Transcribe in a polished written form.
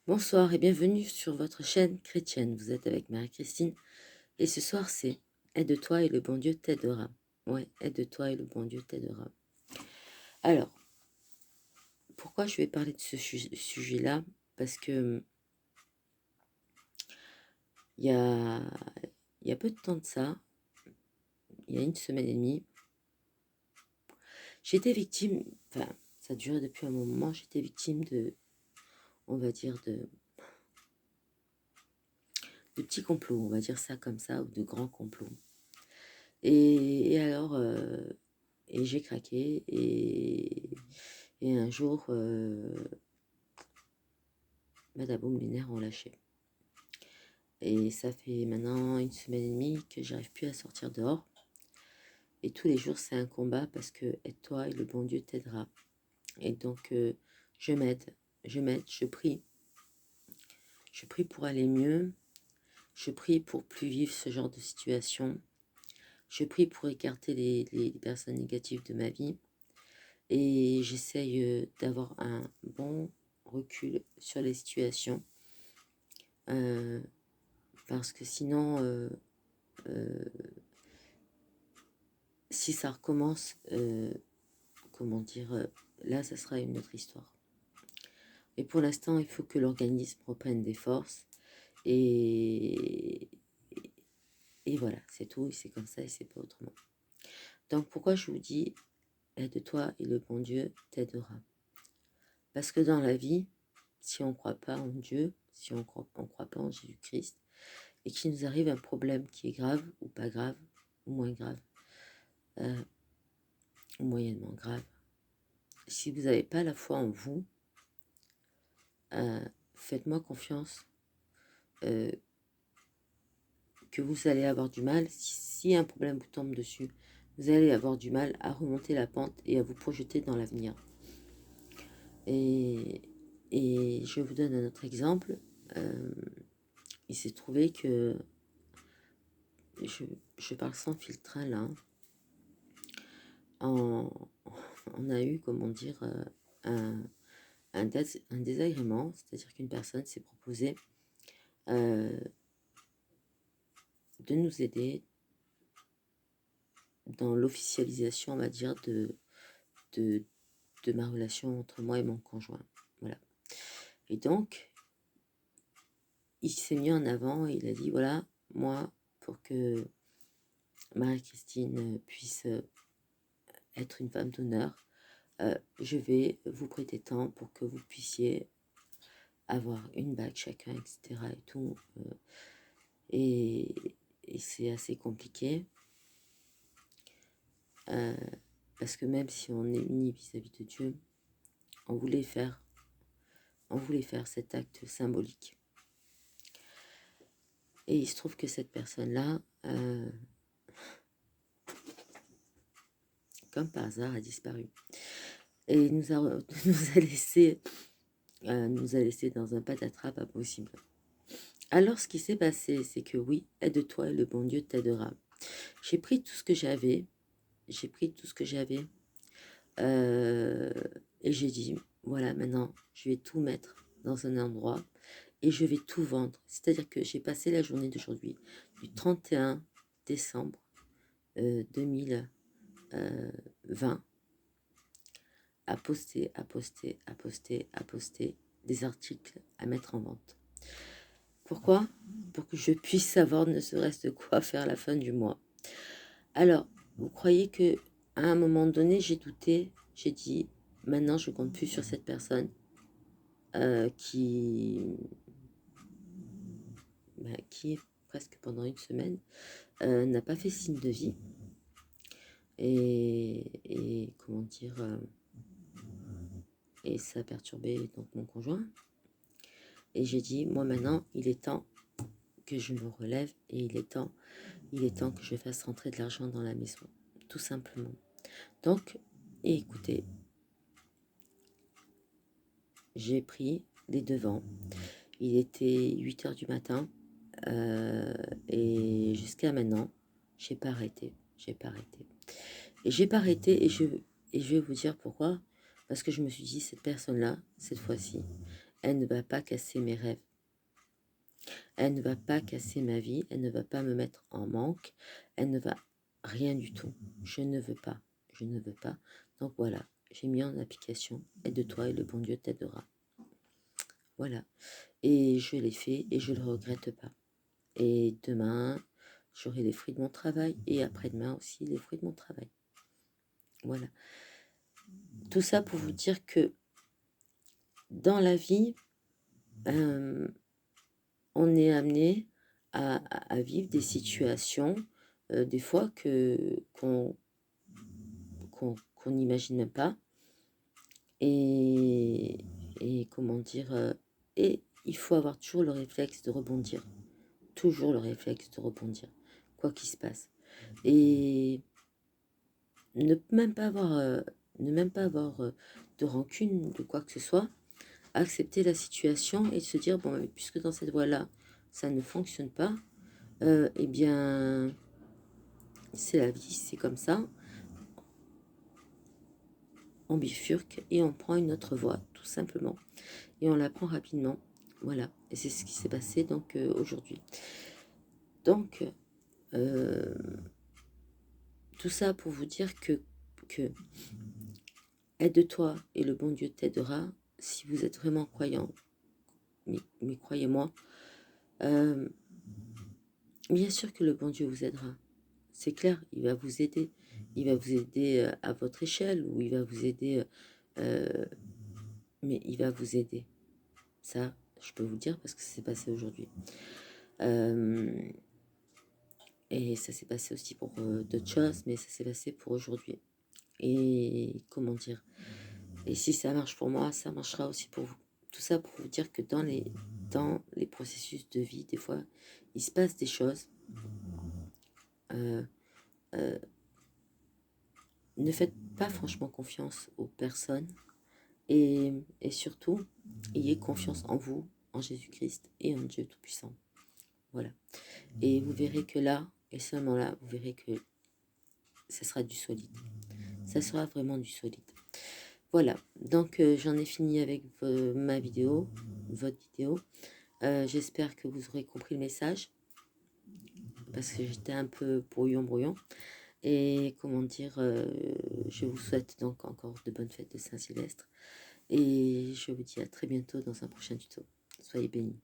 Bonsoir et bienvenue sur votre chaîne chrétienne. Vous êtes avec Marie-Christine et ce soir c'est Aide-toi et le bon Dieu t'aidera. Ouais, aide-toi et le bon Dieu t'aidera. Alors, pourquoi je vais parler de ce sujet-là? Parce que il y a, il y a peu de temps de ça, il y a une semaine et demie, j'étais victime, enfin ça durait depuis un moment, j'étais victime de, on va dire, de petits complots, on va dire ça comme ça, ou de grands complots. Et alors, et j'ai craqué, et un jour, badaboum, les nerfs ont lâché. Et ça fait maintenant une semaine et demie que j'arrive plus à sortir dehors. Et tous les jours, c'est un combat parce que aide-toi et le bon Dieu t'aidera. Et donc, je m'aide, je prie. Je prie pour aller mieux. Je prie pour plus vivre ce genre de situation. Je prie pour écarter les personnes négatives de ma vie. Et j'essaye d'avoir un bon recul sur les situations. Parce que sinon, si ça recommence, comment dire, là, ça sera une autre histoire. Et pour l'instant, il faut que l'organisme reprenne des forces. Et, et voilà, c'est tout, c'est comme ça et c'est pas autrement. Donc pourquoi je vous dis, aide-toi et le bon Dieu t'aidera. Parce que dans la vie, si on ne croit pas en Dieu, si on ne croit pas en Jésus-Christ, et qu'il nous arrive un problème qui est grave ou pas grave, ou moins grave, ou moyennement grave, si vous n'avez pas la foi en vous, faites-moi confiance que vous allez avoir du mal, si un problème vous tombe dessus, vous allez avoir du mal à remonter la pente et à vous projeter dans l'avenir. Et, et je vous donne un autre exemple. Il s'est trouvé que, je parle sans filtre là, on a eu, comment dire, un désagrément, c'est-à-dire qu'une personne s'est proposée de nous aider dans l'officialisation, on va dire, de ma relation entre moi et mon conjoint. Voilà. Et donc, il s'est mis en avant et il a dit, voilà, moi, pour que Marie-Christine puisse être une femme d'honneur, je vais vous prêter temps pour que vous puissiez avoir une bague chacun, etc. et tout. Et c'est assez compliqué. Parce que même si on est unis vis-à-vis de Dieu, on voulait faire cet acte symbolique. Et il se trouve que cette personne-là, comme par hasard, a disparu. Et nous a laissé dans un patatras pas possible. Alors, ce qui s'est passé, c'est que oui, aide-toi et le bon Dieu t'aidera. J'ai pris tout ce que j'avais, et j'ai dit, voilà, maintenant, je vais tout mettre dans un endroit et je vais tout vendre. C'est-à-dire que j'ai passé la journée d'aujourd'hui, du 31 décembre 2020, à poster des articles à mettre en vente. Pourquoi? Pour que je puisse savoir ne serait-ce de quoi faire à la fin du mois. Alors, vous croyez que à un moment donné, j'ai douté, j'ai dit, maintenant je compte plus sur cette personne qui presque pendant une semaine n'a pas fait signe de vie. Et comment dire, et ça a perturbé donc mon conjoint. Et j'ai dit, moi maintenant, il est temps que je me relève et il est temps que je fasse rentrer de l'argent dans la maison, tout simplement. Donc, écoutez, j'ai pris les devants. Il était 8 heures du matin et jusqu'à maintenant, j'ai pas arrêté. Et je vais vous dire pourquoi. Parce que je me suis dit, cette personne-là, cette fois-ci, elle ne va pas casser mes rêves. Elle ne va pas casser ma vie, elle ne va pas me mettre en manque, elle ne va rien du tout. Je ne veux pas, je ne veux pas. Donc voilà, j'ai mis en application, aide-toi et le bon Dieu t'aidera. Voilà, et je l'ai fait et je ne le regrette pas. Et demain, j'aurai les fruits de mon travail et après-demain aussi les fruits de mon travail. Voilà. Tout ça pour vous dire que dans la vie, on est amené à vivre des situations, des fois qu'on n'imagine même pas. Et comment dire, et il faut avoir toujours le réflexe de rebondir. Toujours le réflexe de rebondir, quoi qu'il se passe. Et ne même pas avoir, de rancune, de quoi que ce soit. Accepter la situation et se dire, bon, puisque dans cette voie-là, ça ne fonctionne pas, eh bien, c'est la vie, c'est comme ça. On bifurque et on prend une autre voie, tout simplement. Et on la prend rapidement. Voilà. Et c'est ce qui s'est passé donc aujourd'hui. Donc, tout ça pour vous dire que aide-toi et le bon Dieu t'aidera si vous êtes vraiment croyant. Mais croyez-moi, bien sûr que le bon Dieu vous aidera. C'est clair, il va vous aider. Il va vous aider à votre échelle ou il va vous aider, mais il va vous aider. Ça, je peux vous le dire parce que ça s'est passé aujourd'hui. Et ça s'est passé aussi pour d'autres choses, mais ça s'est passé pour aujourd'hui. Et comment dire? Et si ça marche pour moi, ça marchera aussi pour vous. Tout ça pour vous dire que dans les processus de vie, des fois, il se passe des choses. Ne faites pas franchement confiance aux personnes. Et surtout, ayez confiance en vous, en Jésus-Christ et en Dieu Tout-Puissant. Voilà. Et vous verrez que là, et seulement là, vous verrez que ça sera du solide. Ça sera vraiment du solide. Voilà. Donc, j'en ai fini avec ma vidéo, votre vidéo. J'espère que vous aurez compris le message. Parce que j'étais un peu brouillon. Et comment dire, je vous souhaite donc encore de bonnes fêtes de Saint-Sylvestre. Et je vous dis à très bientôt dans un prochain tuto. Soyez bénis.